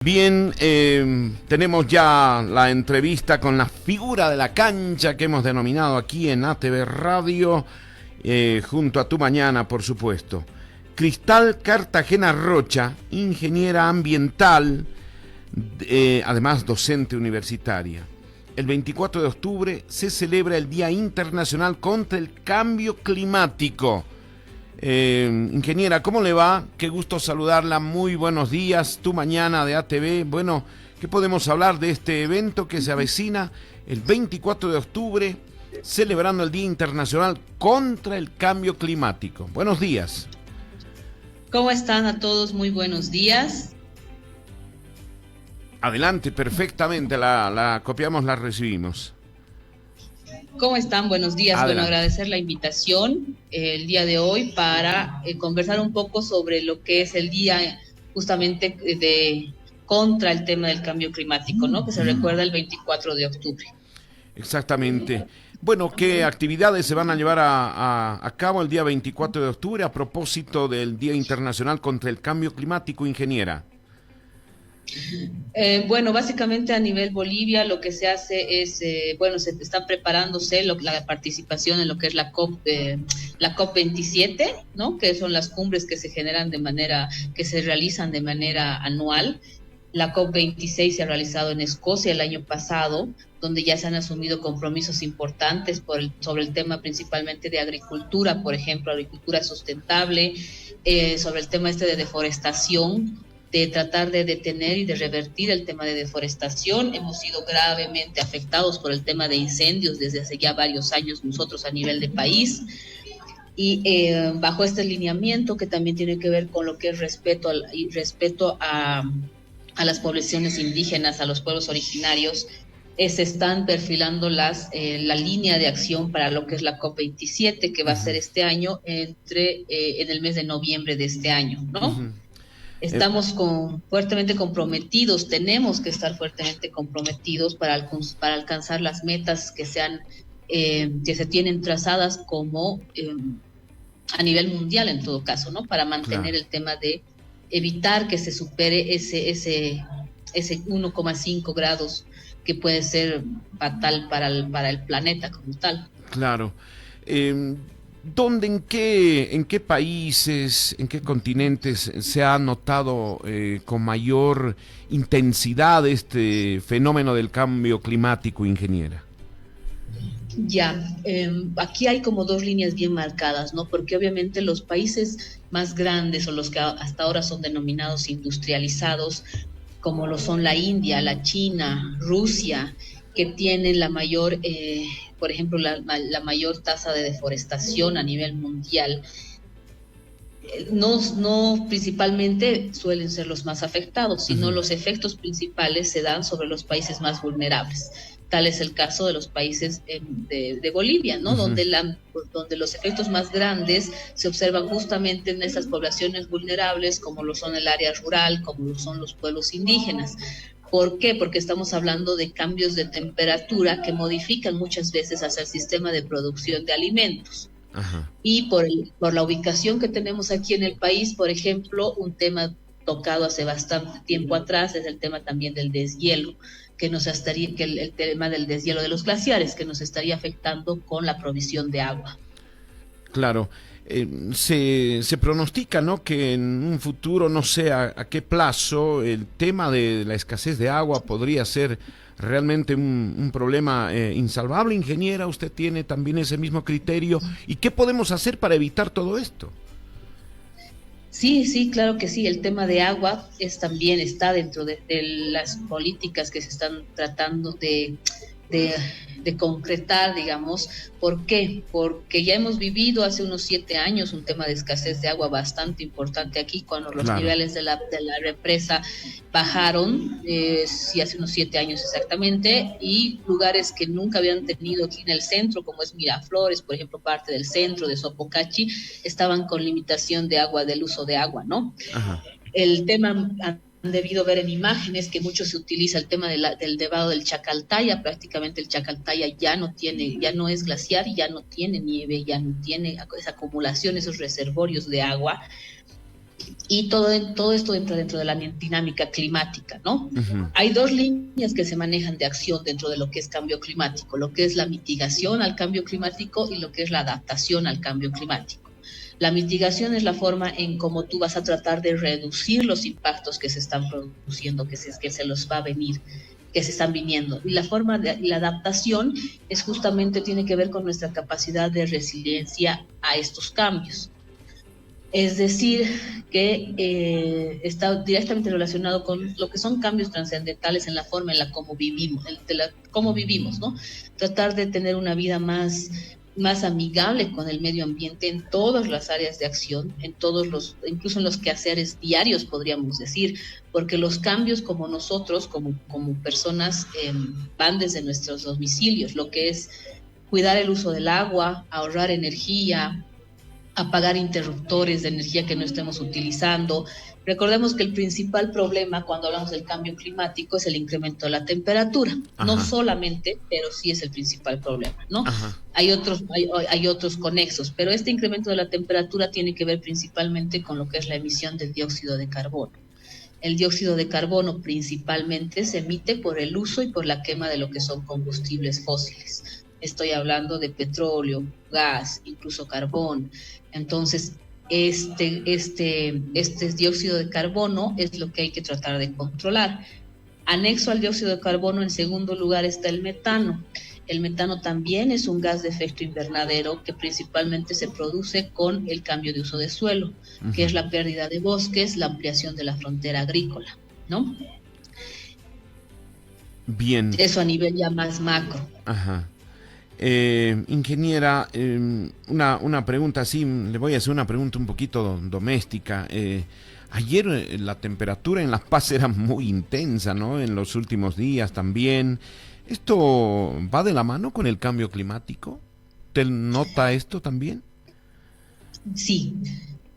Bien, tenemos ya la entrevista con la figura de la cancha que hemos denominado aquí en ATV Radio, junto a Tu Mañana, por supuesto. Cristal Cartagena Rocha, ingeniera ambiental, además docente universitaria. El 24 de octubre se celebra el Día Internacional contra el Cambio Climático. Ingeniera, ¿cómo le va? Qué gusto saludarla, muy buenos días, Tu Mañana de ATV. Bueno, ¿qué podemos hablar de este evento que se avecina el 24 de octubre, celebrando el Día Internacional contra el Cambio Climático? Buenos días. ¿Cómo están a todos? Muy buenos días. Adelante, perfectamente, la copiamos, la recibimos. ¿Cómo están? Buenos días. Adelante. Bueno, agradecer la invitación el día de hoy para conversar un poco sobre lo que es el día justamente contra el tema del cambio climático, ¿no? Que se recuerda el 24 de octubre. Exactamente. Bueno, ¿qué actividades se van a llevar a cabo el día 24 de octubre a propósito del Día Internacional contra el Cambio Climático, ingeniera? Bueno, básicamente a nivel Bolivia lo que se hace es, se está preparándose la participación en lo que es la COP 27, ¿no? Que son las cumbres que que se realizan de manera anual. La COP 26 se ha realizado en Escocia el año pasado, donde ya se han asumido compromisos importantes sobre el tema principalmente de agricultura, por ejemplo, agricultura sustentable, sobre el tema de deforestación, de tratar de detener y de revertir el tema de deforestación. Hemos sido gravemente afectados por el tema de incendios desde hace ya varios años nosotros a nivel de país. Y bajo este lineamiento que también tiene que ver con lo que es respeto a las poblaciones indígenas, a los pueblos originarios, se están perfilando la línea de acción para lo que es la COP27, que va a ser este año en el mes de noviembre de este año, ¿no? Estamos fuertemente comprometidos, tenemos que estar fuertemente comprometidos para alcanzar las metas que se tienen trazadas como a nivel mundial en todo caso, ¿no? Para mantener el tema de evitar que se supere ese 1,5 grados que puede ser fatal para el planeta como tal. Claro. ¿Dónde, en qué países, en qué continentes se ha notado con mayor intensidad este fenómeno del cambio climático, ingeniera? Ya, aquí hay como dos líneas bien marcadas, ¿no? Porque obviamente los países más grandes o los que hasta ahora son denominados industrializados, como lo son la India, la China, Rusia, que tienen la mayor, por ejemplo, la mayor tasa de deforestación a nivel mundial, no principalmente suelen ser los más afectados, sino los efectos principales se dan sobre los países más vulnerables. Tal es el caso de los países de Bolivia, ¿no? Donde los efectos más grandes se observan justamente en esas poblaciones vulnerables, como lo son el área rural, como lo son los pueblos indígenas. ¿Por qué? Porque estamos hablando de cambios de temperatura que modifican muchas veces hacia el sistema de producción de alimentos. Ajá. Y por la ubicación que tenemos aquí en el país, por ejemplo, un tema tocado hace bastante tiempo atrás es el tema también del deshielo, el tema del deshielo de los glaciares, que nos estaría afectando con la provisión de agua. Claro. Se pronostica, ¿no?, que en un futuro, no sé a qué plazo, el tema de la escasez de agua podría ser realmente un problema insalvable. Ingeniera, ¿usted tiene también ese mismo criterio? ¿Y qué podemos hacer para evitar todo esto? Sí, claro que sí. El tema de agua también está dentro de las políticas que se están tratando de concretar, digamos. ¿Por qué? Porque ya hemos vivido hace unos 7 años un tema de escasez de agua bastante importante aquí, cuando los niveles de la represa bajaron, sí, hace unos 7 años exactamente, y lugares que nunca habían tenido aquí en el centro, como es Miraflores, por ejemplo, parte del centro de Sopocachi, estaban con limitación de agua, del uso de agua, ¿no? Ajá. El tema han debido ver en imágenes que mucho se utiliza el tema del nevado del Chacaltaya. Prácticamente el Chacaltaya ya no es glaciar, ya no tiene nieve, ya no tiene esa acumulación, esos reservorios de agua. Y todo esto entra dentro de la dinámica climática, ¿no? Ujú. Hay dos líneas que se manejan de acción dentro de lo que es cambio climático, lo que es la mitigación al cambio climático y lo que es la adaptación al cambio climático. La mitigación es la forma en cómo tú vas a tratar de reducir los impactos que se están produciendo, que se los va a venir, que se están viniendo. Y la adaptación es justamente, tiene que ver con nuestra capacidad de resiliencia a estos cambios. Es decir, que está directamente relacionado con lo que son cambios trascendentales en la forma en la cómo vivimos, cómo vivimos, ¿no? Tratar de tener una vida más amigable con el medio ambiente en todas las áreas de acción, incluso en los quehaceres diarios, podríamos decir, porque los cambios como nosotros, como personas, van desde nuestros domicilios, lo que es cuidar el uso del agua, ahorrar energía, apagar interruptores de energía que no estemos utilizando. Recordemos que el principal problema cuando hablamos del cambio climático es el incremento de la temperatura. Ajá. No solamente, pero sí es el principal problema, ¿no? Ajá. Hay otros conexos, pero este incremento de la temperatura tiene que ver principalmente con lo que es la emisión del dióxido de carbono. El dióxido de carbono principalmente se emite por el uso y por la quema de lo que son combustibles fósiles. Estoy hablando de petróleo, gas, incluso carbón. Entonces, este dióxido de carbono es lo que hay que tratar de controlar. Anexo al dióxido de carbono, en segundo lugar, está el metano. El metano también es un gas de efecto invernadero que principalmente se produce con el cambio de uso de suelo, que es la pérdida de bosques, la ampliación de la frontera agrícola, ¿no? Bien. Eso a nivel ya más macro. Ajá. Ingeniera, una pregunta así, le voy a hacer una pregunta un poquito doméstica. Ayer la temperatura en La Paz era muy intensa, ¿no? En los últimos días también. ¿Esto va de la mano con el cambio climático? ¿Te nota esto también? Sí.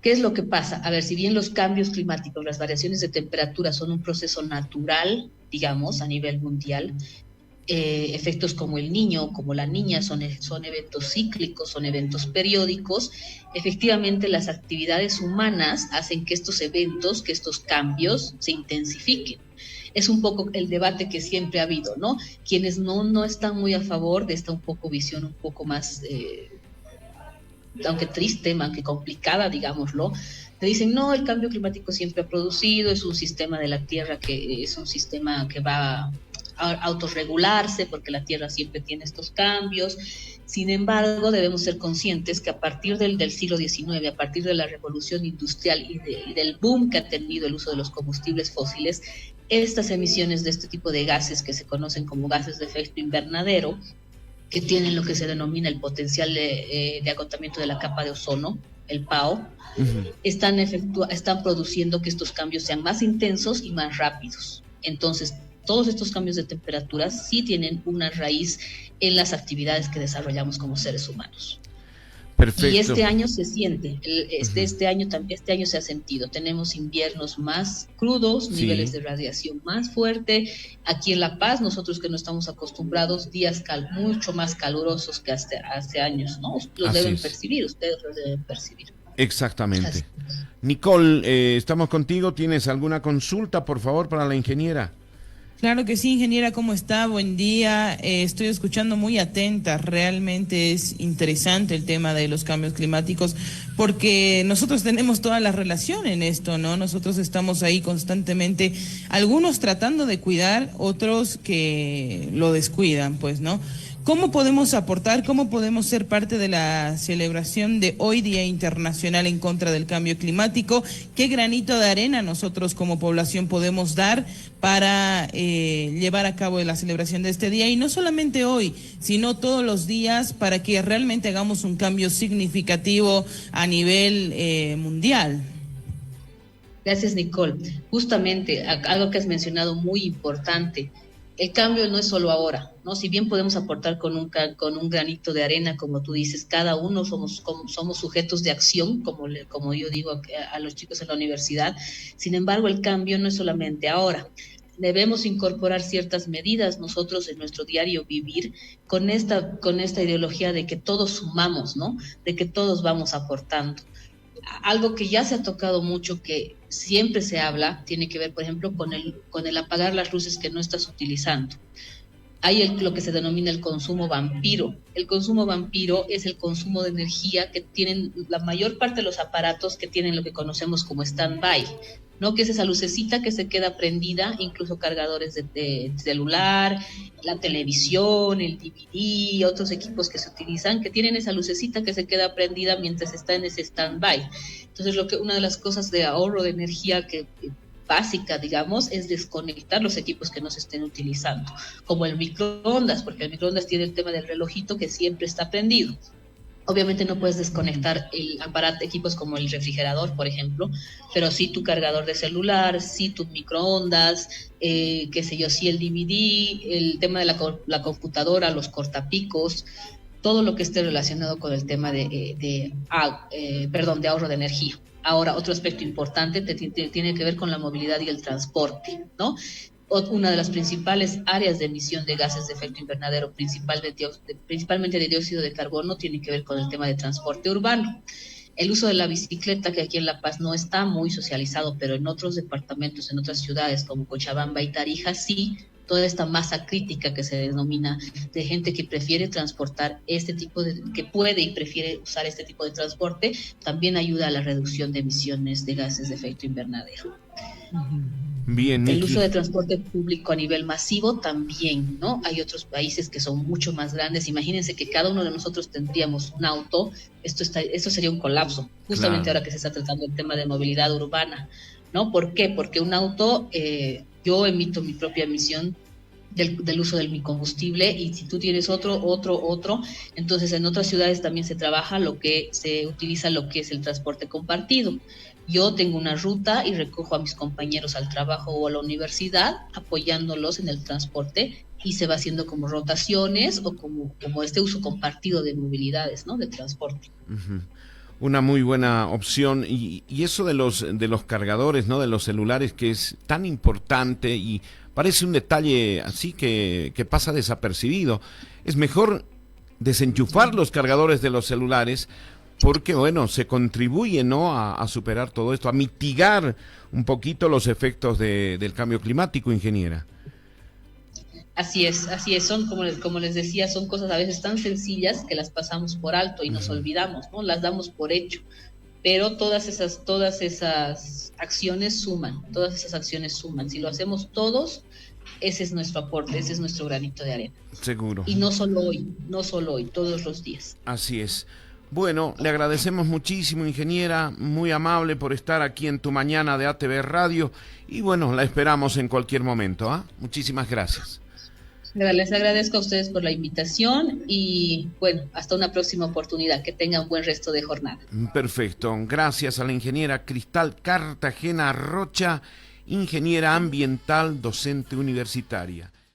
¿Qué es lo que pasa? A ver, si bien los cambios climáticos, las variaciones de temperatura son un proceso natural, digamos, a nivel mundial, efectos como el niño, como la niña, son eventos cíclicos, son eventos periódicos. Efectivamente, las actividades humanas hacen que estos eventos, que estos cambios se intensifiquen. Es un poco el debate que siempre ha habido, ¿no? Quienes no están muy a favor de esta visión un poco más, aunque triste, aunque complicada, digámoslo, te dicen, no, el cambio climático siempre ha producido, es un sistema de la Tierra que es un sistema que va a autorregularse porque la Tierra siempre tiene estos cambios. Sin embargo, debemos ser conscientes que a partir del siglo XIX, a partir de la revolución industrial y del boom que ha tenido el uso de los combustibles fósiles, estas emisiones de este tipo de gases que se conocen como gases de efecto invernadero, que tienen lo que se denomina el potencial de agotamiento de la capa de ozono, el PAO, están produciendo que estos cambios sean más intensos y más rápidos. Entonces, todos estos cambios de temperatura sí tienen una raíz en las actividades que desarrollamos como seres humanos. Perfecto. Y este año se siente, este año se ha sentido. Tenemos inviernos más crudos, Sí. niveles de radiación más fuerte. Aquí en La Paz, nosotros que no estamos acostumbrados, días mucho más calurosos que hace años, ¿no? Los Así deben es. percibir, ustedes los deben percibir. Exactamente. Así. Nicole, estamos contigo. ¿Tienes alguna consulta, por favor, para la ingeniera? Claro que sí, ingeniera, ¿cómo está? Buen día. Estoy escuchando muy atenta. Realmente es interesante el tema de los cambios climáticos porque nosotros tenemos toda la relación en esto, ¿no? Nosotros estamos ahí constantemente, algunos tratando de cuidar, otros que lo descuidan, pues, ¿no? ¿Cómo podemos aportar, cómo podemos ser parte de la celebración de hoy, Día Internacional en contra del Cambio Climático? ¿Qué granito de arena nosotros como población podemos dar para llevar a cabo la celebración de este día? Y no solamente hoy, sino todos los días, para que realmente hagamos un cambio significativo a nivel mundial. Gracias, Nicole. Justamente, algo que has mencionado muy importante. El cambio no es solo ahora, ¿no? Si bien podemos aportar con un granito de arena, como tú dices, cada uno somos sujetos de acción, como yo digo a los chicos en la universidad. Sin embargo, el cambio no es solamente ahora. Debemos incorporar ciertas medidas nosotros en nuestro diario vivir con esta ideología de que todos sumamos, ¿no? De que todos vamos aportando. Algo que ya se ha tocado mucho, que siempre se habla, tiene que ver, por ejemplo, con el apagar las luces que no estás utilizando. Hay lo que se denomina el consumo vampiro. El consumo vampiro es el consumo de energía que tienen la mayor parte de los aparatos que tienen lo que conocemos como stand-by, ¿no? Que es esa lucecita que se queda prendida, incluso cargadores de celular, la televisión, el DVD, otros equipos que se utilizan, que tienen esa lucecita que se queda prendida mientras está en ese stand-by. Entonces, una de las cosas de ahorro de energía que básica, digamos, es desconectar los equipos que no se estén utilizando, como el microondas, porque el microondas tiene el tema del relojito que siempre está prendido. Obviamente no puedes desconectar el aparato, equipos como el refrigerador, por ejemplo, pero sí tu cargador de celular, sí tu microondas, qué sé yo, sí el DVD, el tema de la computadora, los cortapicos, todo lo que esté relacionado con el tema de ahorro de energía. Ahora, otro aspecto importante tiene que ver con la movilidad y el transporte, ¿no? Una de las principales áreas de emisión de gases de efecto invernadero, principalmente de dióxido de carbono, tiene que ver con el tema de transporte urbano. El uso de la bicicleta, que aquí en La Paz no está muy socializado, pero en otros departamentos, en otras ciudades como Cochabamba y Tarija, sí, toda esta masa crítica que se denomina de gente que prefiere transportar que puede y prefiere usar este tipo de transporte, también ayuda a la reducción de emisiones de gases de efecto invernadero. Bien, el Nikki. uso de transporte público a nivel masivo también, ¿no? Hay otros países que son mucho más grandes. Imagínense que cada uno de nosotros tendríamos un auto. Esto sería un colapso, justamente Claro. ahora que se está tratando el tema de movilidad urbana, ¿no? ¿Por qué? Porque un auto, yo emito mi propia emisión del uso de mi combustible, y si tú tienes otro, entonces en otras ciudades también se utiliza lo que es el transporte compartido. Yo tengo una ruta y recojo a mis compañeros al trabajo o a la universidad, apoyándolos en el transporte, y se va haciendo como rotaciones o como este uso compartido de movilidades, ¿no? De transporte. Ujú. Una muy buena opción. Y eso de los cargadores, ¿no? De los celulares, que es tan importante y parece un detalle así que pasa desapercibido. Es mejor desenchufar los cargadores de los celulares porque, bueno, se contribuye, ¿no? A superar todo esto, a mitigar un poquito los efectos del cambio climático, ingeniera. Así es, son como les decía, son cosas a veces tan sencillas que las pasamos por alto y nos olvidamos, ¿no? Las damos por hecho, pero todas esas acciones suman, Si lo hacemos todos, ese es nuestro aporte, ese es nuestro granito de arena. Seguro. Y no solo hoy, todos los días. Así es. Bueno, le agradecemos muchísimo, ingeniera, muy amable por estar aquí en Tu Mañana de ATV Radio, y bueno, la esperamos en cualquier momento, ¿ah? Muchísimas gracias. Les agradezco a ustedes por la invitación y bueno, hasta una próxima oportunidad. Que tengan buen resto de jornada. Perfecto. Gracias a la ingeniera Cristal Cartagena Rocha, ingeniera ambiental, docente universitaria.